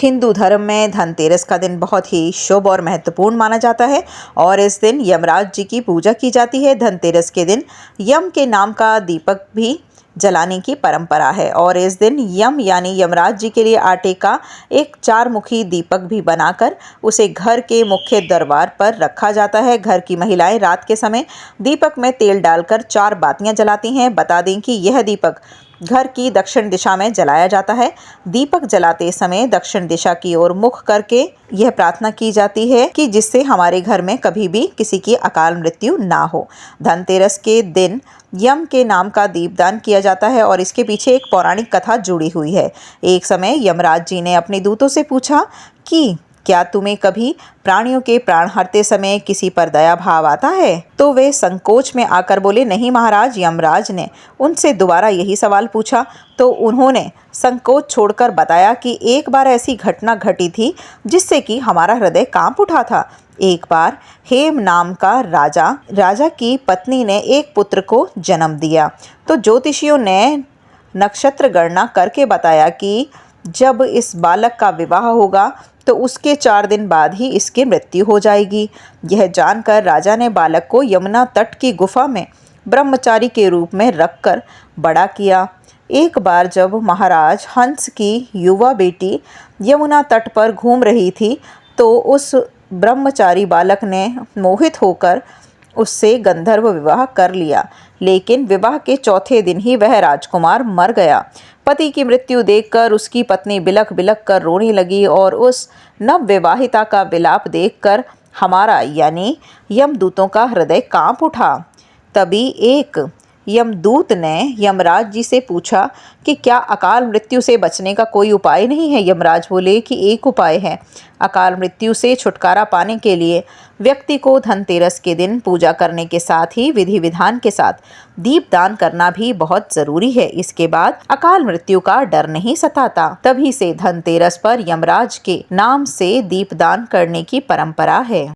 हिंदू धर्म में धनतेरस का दिन बहुत ही शुभ और महत्वपूर्ण माना जाता है और इस दिन यमराज जी की पूजा की जाती है। धनतेरस के दिन यम के नाम का दीपक भी जलाने की परंपरा है और इस दिन यम यानी यमराज जी के लिए आटे का एक 4 मुखी दीपक भी बनाकर उसे घर के मुख्य दरबार पर रखा जाता है। घर की महिलाएं रात के समय दीपक में तेल डालकर 4 बातियां जलाती हैं। बता दें कि यह दीपक घर की दक्षिण दिशा में जलाया जाता है। दीपक जलाते समय दक्षिण दिशा की ओर मुख करके यह प्रार्थना की जाती है कि जिससे हमारे घर में कभी भी किसी की अकाल मृत्यु ना हो। धनतेरस के दिन यम के नाम का दीपदान किया जाता है और इसके पीछे एक पौराणिक कथा जुड़ी हुई है। एक समय यमराज जी ने अपने दूतों से पूछा कि क्या तुम्हें कभी प्राणियों के प्राण हरते समय किसी पर दया भाव आता है? तो वे संकोच में आकर बोले, नहीं महाराज। यमराज ने उनसे दोबारा यही सवाल पूछा तो उन्होंने संकोच छोड़कर बताया कि एक बार ऐसी घटना घटी थी जिससे कि हमारा हृदय कांप उठा था। एक बार हेम नाम का राजा की पत्नी ने एक पुत्र को जन्म दिया तो ज्योतिषियों ने नक्षत्र गणना करके बताया कि जब इस बालक का विवाह होगा तो उसके 4 दिन बाद ही इसकी मृत्यु हो जाएगी। यह जानकर राजा ने बालक को यमुना तट की गुफा में ब्रह्मचारी के रूप में रखकर बड़ा किया। एक बार जब महाराज हंस की युवा बेटी यमुना तट पर घूम रही थी तो उस ब्रह्मचारी बालक ने मोहित होकर उससे गंधर्व विवाह कर लिया, लेकिन विवाह के चौथे दिन ही वह राजकुमार मर गया। पति की मृत्यु देखकर उसकी पत्नी बिलख बिलख कर रोने लगी और उस नवविवाहिता का विलाप देखकर हमारा यानी यमदूतों का हृदय कांप उठा। तभी एक यमदूत ने यमराज जी से पूछा कि क्या अकाल मृत्यु से बचने का कोई उपाय नहीं है? यमराज बोले कि एक उपाय है। अकाल मृत्यु से छुटकारा पाने के लिए व्यक्ति को धनतेरस के दिन पूजा करने के साथ ही विधि विधान के साथ दीपदान करना भी बहुत जरूरी है। इसके बाद अकाल मृत्यु का डर नहीं सताता। तभी से धनतेरस पर यमराज के नाम से दीपदान करने की परंपरा है।